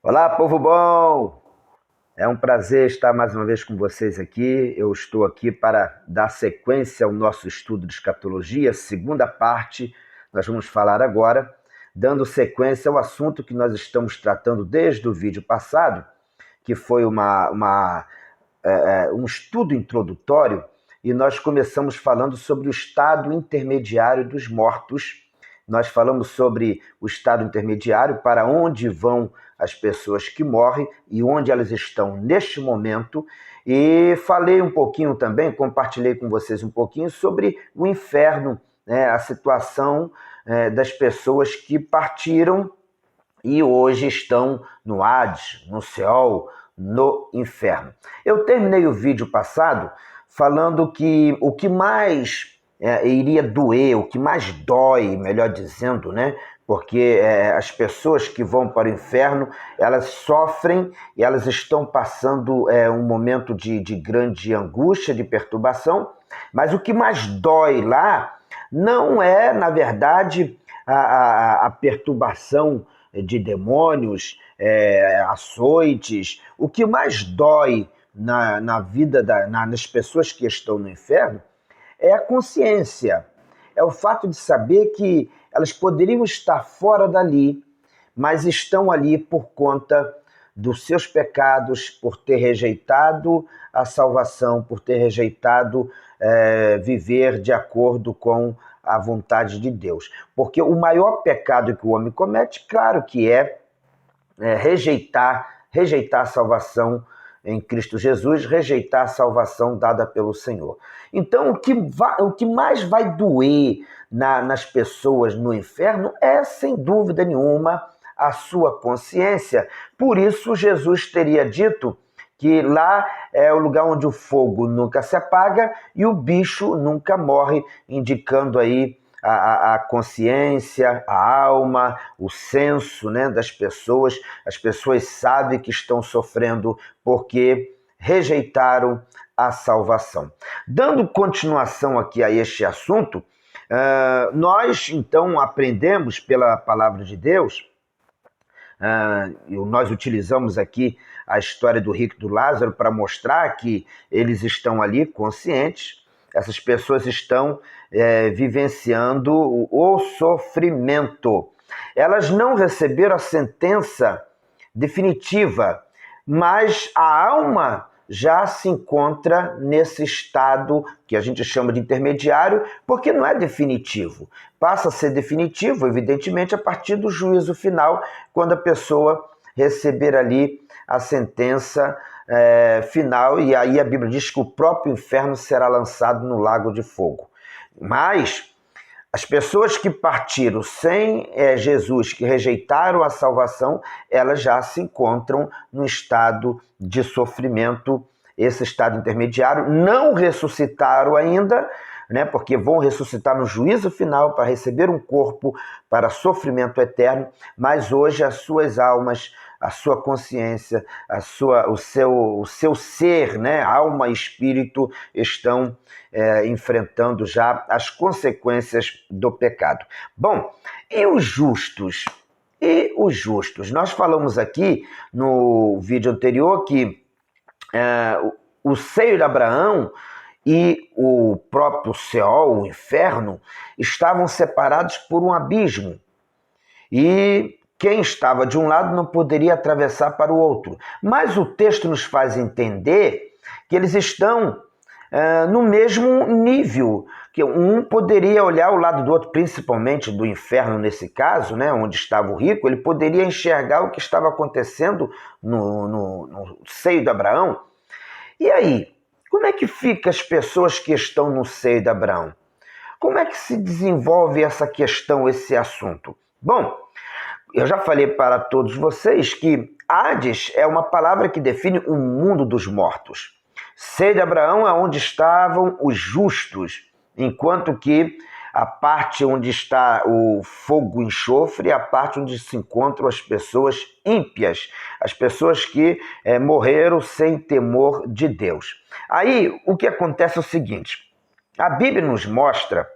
Olá, povo bom! É um prazer estar mais uma vez com vocês aqui. Eu estou aqui para dar sequência ao nosso estudo de escatologia, segunda parte. Nós vamos falar agora, dando sequência ao assunto que nós estamos tratando desde o vídeo passado, que foi um estudo introdutório, e nós começamos falando sobre o estado intermediário dos mortos. Nós falamos sobre o estado intermediário, para onde vão as pessoas que morrem e onde elas estão neste momento. E falei um pouquinho também, compartilhei com vocês um pouquinho sobre o inferno, né, a situação das pessoas que partiram e hoje estão no Hades, no Seol, no inferno. Eu terminei o vídeo passado falando que o que mais iria doer, o que mais dói, melhor dizendo, né? Porque as pessoas que vão para o inferno, elas sofrem e elas estão passando um momento de grande angústia, de perturbação, mas o que mais dói lá não é, na verdade, a perturbação de demônios, açoites. O que mais dói na vida nas pessoas que estão no inferno é a consciência. É o fato de saber que elas poderiam estar fora dali, mas estão ali por conta dos seus pecados, por ter rejeitado a salvação, por ter rejeitado viver de acordo com a vontade de Deus. Porque o maior pecado que o homem comete, claro que rejeitar a salvação em Cristo Jesus, rejeitar a salvação dada pelo Senhor. Então, o que mais vai doer nas pessoas no inferno é, sem dúvida nenhuma, a sua consciência. Por isso, Jesus teria dito que lá é o lugar onde o fogo nunca se apaga e o bicho nunca morre, indicando aí a consciência, a alma, o senso, né, das pessoas. As pessoas sabem que estão sofrendo porque rejeitaram a salvação. Dando continuação aqui a este assunto, nós então aprendemos pela palavra de Deus, nós utilizamos aqui a história do rico e do Lázaro para mostrar que eles estão ali conscientes, essas pessoas estão vivenciando o sofrimento. Elas não receberam a sentença definitiva, mas a alma já se encontra nesse estado que a gente chama de intermediário, porque não é definitivo. Passa a ser definitivo, evidentemente, a partir do juízo final, quando a pessoa receber ali a sentença final, e aí a Bíblia diz que o próprio inferno será lançado no lago de fogo. Mas as pessoas que partiram sem Jesus, que rejeitaram a salvação, elas já se encontram no estado de sofrimento, esse estado intermediário, não ressuscitaram ainda, né, porque vão ressuscitar no juízo final para receber um corpo para sofrimento eterno, mas hoje as suas almas, a sua consciência, o seu ser, né, alma e espírito, estão enfrentando já as consequências do pecado. Bom, e os justos? E os justos? Nós falamos aqui no vídeo anterior que o seio de Abraão e o próprio Seol, o inferno, estavam separados por um abismo. E quem estava de um lado não poderia atravessar para o outro. Mas o texto nos faz entender que eles estão no mesmo nível, que um poderia olhar ao lado do outro, principalmente do inferno nesse caso, né, onde estava o rico, ele poderia enxergar o que estava acontecendo no seio de Abraão. E aí, como é que fica as pessoas que estão no seio de Abraão? Como é que se desenvolve essa questão, esse assunto? Bom, eu já falei para todos vocês que Hades é uma palavra que define o mundo dos mortos. Seio de Abraão é onde estavam os justos, enquanto que a parte onde está o fogo e enxofre é a parte onde se encontram as pessoas ímpias, as pessoas que morreram sem temor de Deus. Aí o que acontece é o seguinte: a Bíblia nos mostra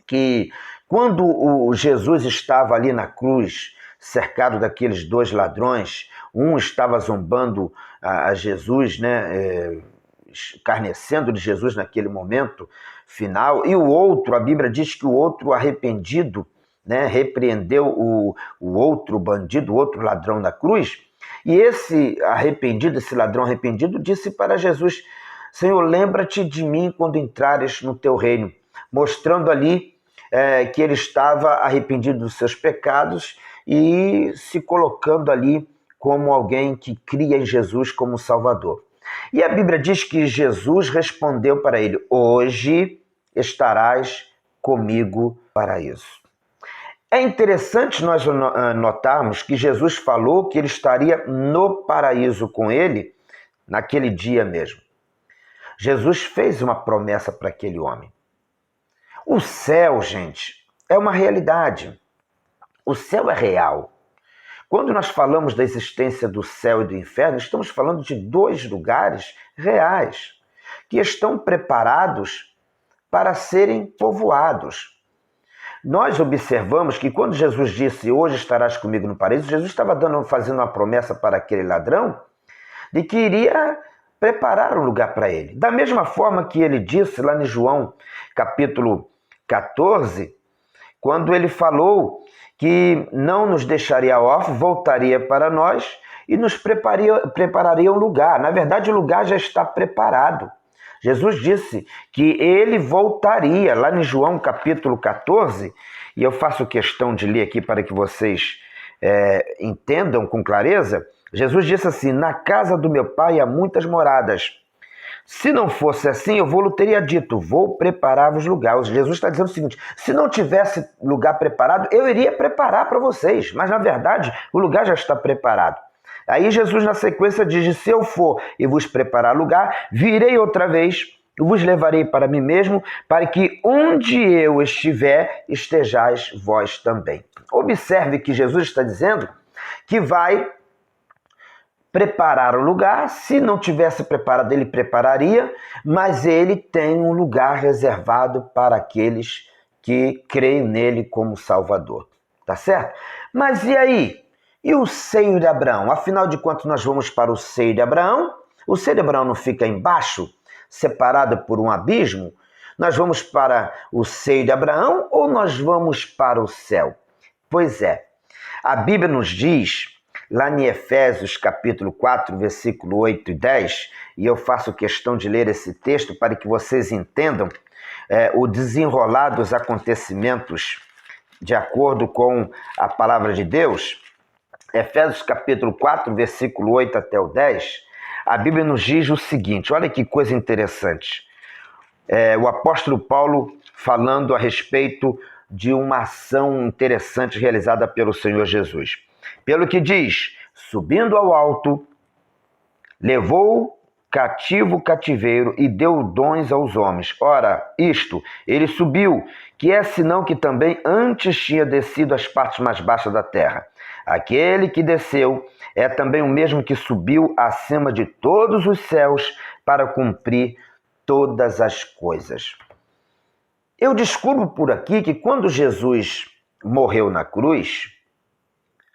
que quando o Jesus estava ali na cruz, cercado daqueles dois ladrões. Um estava zombando a Jesus, né, escarnecendo de Jesus naquele momento final, e o outro, a Bíblia diz que o outro arrependido, né, repreendeu o outro bandido, o outro ladrão na cruz, e esse arrependido, esse ladrão arrependido, disse para Jesus: Senhor, lembra-te de mim quando entrares no teu reino, mostrando ali que ele estava arrependido dos seus pecados e se colocando ali como alguém que cria em Jesus como Salvador. E a Bíblia diz que Jesus respondeu para ele: hoje estarás comigo no paraíso. É interessante nós notarmos que Jesus falou que ele estaria no paraíso com ele naquele dia mesmo. Jesus fez uma promessa para aquele homem. O céu, gente, é uma realidade. O céu é real. Quando nós falamos da existência do céu e do inferno, estamos falando de dois lugares reais que estão preparados para serem povoados. Nós observamos que quando Jesus disse: hoje estarás comigo no paraíso, Jesus estava fazendo uma promessa para aquele ladrão de que iria preparar um lugar para ele. Da mesma forma que ele disse lá em João capítulo 14, quando ele falou que não nos deixaria órfãos, voltaria para nós e nos prepararia um lugar. Na verdade, o lugar já está preparado. Jesus disse que ele voltaria, lá em João capítulo 14, e eu faço questão de ler aqui para que vocês entendam com clareza. Jesus disse assim: na casa do meu pai há muitas moradas. Se não fosse assim, eu vou-lhe teria dito: vou preparar-vos lugares. Jesus está dizendo o seguinte: se não tivesse lugar preparado, eu iria preparar para vocês. Mas, na verdade, o lugar já está preparado. Aí Jesus, na sequência, diz: se eu for e vos preparar lugar, virei outra vez e vos levarei para mim mesmo, para que onde eu estiver, estejais vós também. Observe que Jesus está dizendo que vai preparar o lugar. Se não tivesse preparado, ele prepararia, mas ele tem um lugar reservado para aqueles que creem nele como Salvador. Tá certo? Mas e aí? E o seio de Abraão? Afinal de contas, nós vamos para o seio de Abraão? O seio de Abraão não fica embaixo, separado por um abismo? Nós vamos para o seio de Abraão ou nós vamos para o céu? Pois é, a Bíblia nos diz, lá em Efésios capítulo 4, versículo 8 e 10, e eu faço questão de ler esse texto para que vocês entendam o desenrolar dos acontecimentos de acordo com a palavra de Deus. Efésios capítulo 4, versículo 8 até o 10, a Bíblia nos diz o seguinte: olha que coisa interessante. O apóstolo Paulo falando a respeito de uma ação interessante realizada pelo Senhor Jesus. Pelo que diz: subindo ao alto, levou cativo o cativeiro e deu dons aos homens. Ora, isto, ele subiu, que é senão que também antes tinha descido às partes mais baixas da terra. Aquele que desceu é também o mesmo que subiu acima de todos os céus para cumprir todas as coisas. Eu descubro por aqui que quando Jesus morreu na cruz,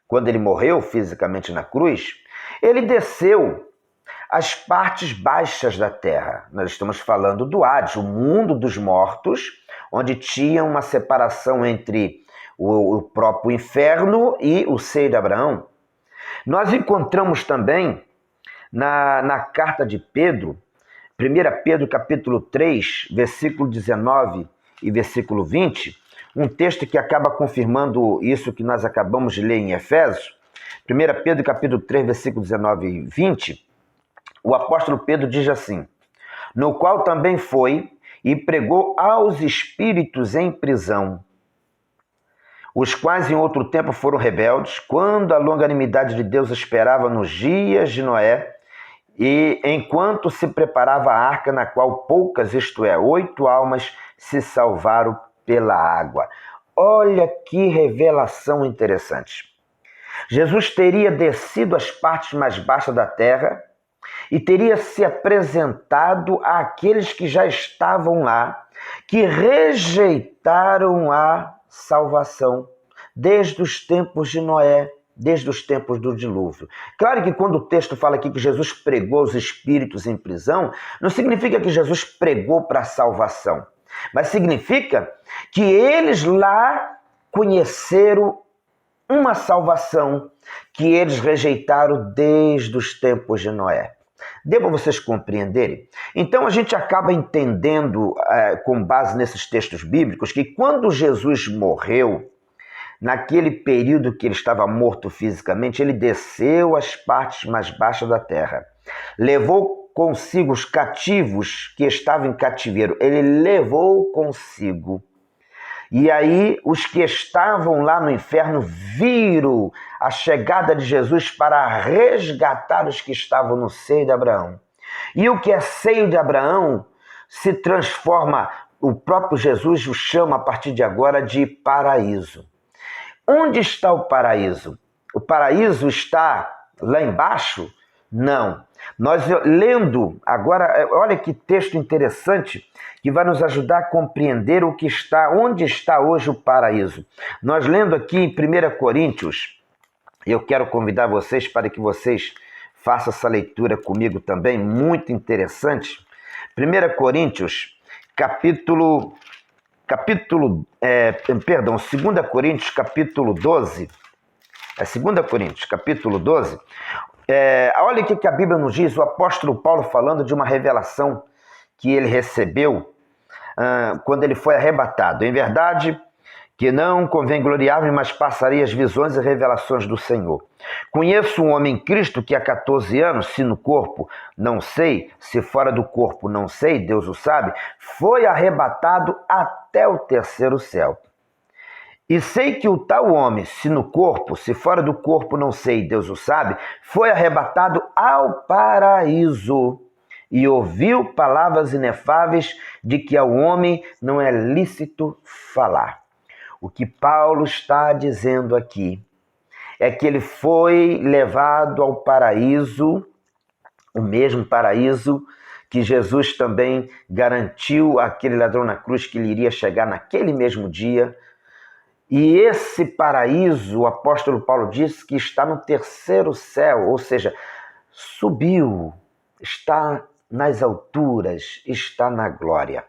quando ele morreu fisicamente na cruz, ele desceu às partes baixas da terra. Nós estamos falando do Hades, o mundo dos mortos, onde tinha uma separação entre o próprio inferno e o seio de Abraão. Nós encontramos também na carta de Pedro, 1 Pedro capítulo 3, versículo 19 e versículo 20, um texto que acaba confirmando isso que nós acabamos de ler em Efésios. 1 Pedro capítulo 3, versículo 19 e 20, o apóstolo Pedro diz assim: no qual também foi e pregou aos espíritos em prisão, os quais em outro tempo foram rebeldes, quando a longanimidade de Deus esperava nos dias de Noé, e enquanto se preparava a arca, na qual poucas, isto é, 8 almas, se salvaram pela água. Olha que revelação interessante. Jesus teria descido às partes mais baixas da terra e teria se apresentado àqueles que já estavam lá, que rejeitaram a salvação, desde os tempos de Noé, desde os tempos do dilúvio. Claro que quando o texto fala aqui que Jesus pregou os espíritos em prisão, não significa que Jesus pregou para a salvação, mas significa que eles lá conheceram uma salvação que eles rejeitaram desde os tempos de Noé. Deu para vocês compreenderem? Então a gente acaba entendendo, com base nesses textos bíblicos, que quando Jesus morreu, naquele período que ele estava morto fisicamente, ele desceu às partes mais baixas da terra. Levou consigo os cativos que estavam em cativeiro. Ele levou consigo. E aí os que estavam lá no inferno viram a chegada de Jesus para resgatar os que estavam no seio de Abraão. E o que é seio de Abraão se transforma, o próprio Jesus o chama a partir de agora de paraíso. Onde está o paraíso? O paraíso está lá embaixo? Não. Nós lendo agora, olha que texto interessante que vai nos ajudar a compreender o que está, onde está hoje o paraíso. Nós lendo aqui em 1 Coríntios, eu quero convidar vocês para que vocês façam essa leitura comigo também, muito interessante. 1 Coríntios, 2 Coríntios, capítulo 12, 2 Coríntios, capítulo 12, olha o que a Bíblia nos diz, o apóstolo Paulo falando de uma revelação que ele recebeu quando ele foi arrebatado. Em verdade, que não convém gloriar-me, mas passarei as visões e revelações do Senhor. Conheço um homem em Cristo que há 14 anos, se no corpo não sei, se fora do corpo não sei, Deus o sabe, foi arrebatado até o terceiro céu. E sei que o tal homem, se no corpo, se fora do corpo não sei, Deus o sabe, foi arrebatado ao paraíso e ouviu palavras inefáveis de que ao homem não é lícito falar. O que Paulo está dizendo aqui é que ele foi levado ao paraíso, o mesmo paraíso que Jesus também garantiu àquele ladrão na cruz que ele iria chegar naquele mesmo dia. E esse paraíso, o apóstolo Paulo diz que está no terceiro céu, ou seja, subiu, está nas alturas, está na glória.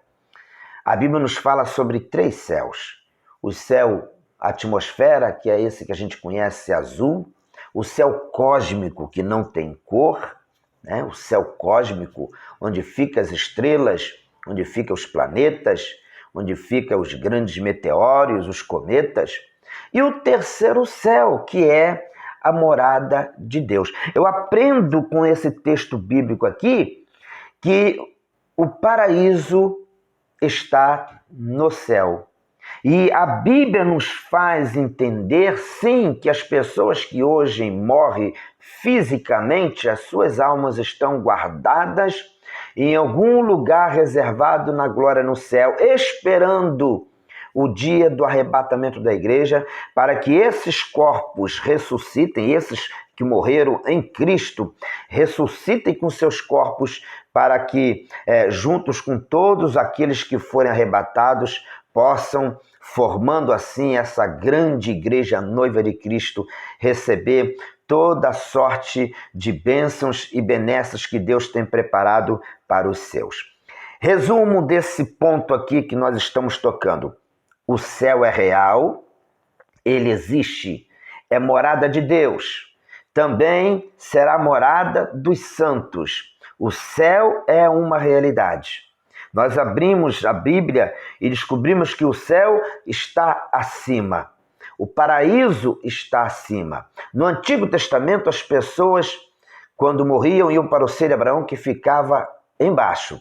A Bíblia nos fala sobre 3 céus. O céu, a atmosfera, que é esse que a gente conhece, azul. O céu cósmico, que não tem cor, né? O céu cósmico, onde ficam as estrelas, onde ficam os planetas, onde ficam os grandes meteoros, os cometas. E o terceiro céu, que é a morada de Deus. Eu aprendo com esse texto bíblico aqui que o paraíso está no céu. E a Bíblia nos faz entender, sim, que as pessoas que hoje morrem fisicamente, as suas almas estão guardadas em algum lugar reservado na glória no céu, esperando o dia do arrebatamento da igreja, para que esses corpos ressuscitem, esses que morreram em Cristo, ressuscitem com seus corpos, para que, juntos com todos aqueles que forem arrebatados, possam, formando assim essa grande igreja noiva de Cristo, receber toda a sorte de bênçãos e benesses que Deus tem preparado para os seus. Resumo desse ponto aqui que nós estamos tocando. O céu é real, ele existe, é morada de Deus. Também será morada dos santos. O céu é uma realidade. Nós abrimos a Bíblia e descobrimos que o céu está acima. O paraíso está acima. No Antigo Testamento, as pessoas, quando morriam, iam para o seio de Abraão, que ficava embaixo.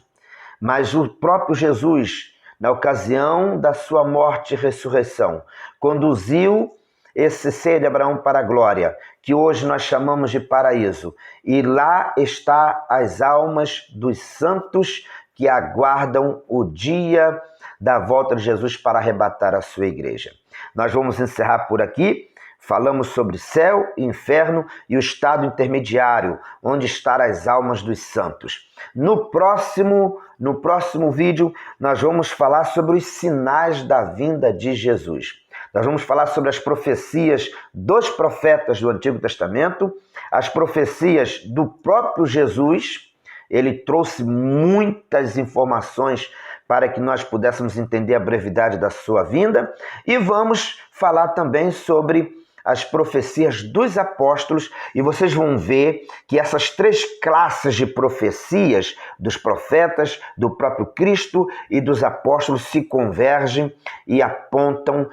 Mas o próprio Jesus, na ocasião da sua morte e ressurreição, conduziu esse seio de Abraão para a glória, que hoje nós chamamos de paraíso. E lá está as almas dos santos que aguardam o dia da volta de Jesus para arrebatar a sua igreja. Nós vamos encerrar por aqui. Falamos sobre céu, inferno e o estado intermediário, onde estão as almas dos santos. No próximo vídeo, nós vamos falar sobre os sinais da vinda de Jesus. Nós vamos falar sobre as profecias dos profetas do Antigo Testamento, as profecias do próprio Jesus. Ele trouxe muitas informações para que nós pudéssemos entender a brevidade da sua vinda. E vamos falar também sobre as profecias dos apóstolos, e vocês vão ver que essas três classes de profecias, dos profetas, do próprio Cristo e dos apóstolos, se convergem e apontam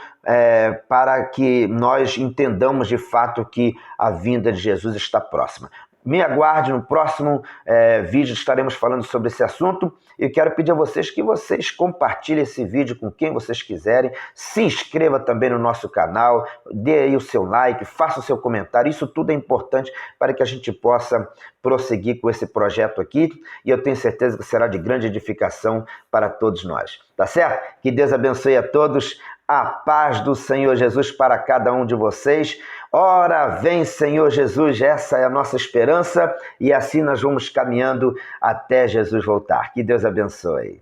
para que nós entendamos de fato que a vinda de Jesus está próxima. Me aguarde, no próximo vídeo estaremos falando sobre esse assunto. E quero pedir a vocês que vocês compartilhem esse vídeo com quem vocês quiserem, se inscreva também no nosso canal, dê aí o seu like, faça o seu comentário, isso tudo é importante para que a gente possa prosseguir com esse projeto aqui, e eu tenho certeza que será de grande edificação para todos nós, tá certo? Que Deus abençoe a todos, a paz do Senhor Jesus para cada um de vocês. Ora, vem Senhor Jesus, essa é a nossa esperança, e assim nós vamos caminhando até Jesus voltar. Que Deus abençoe.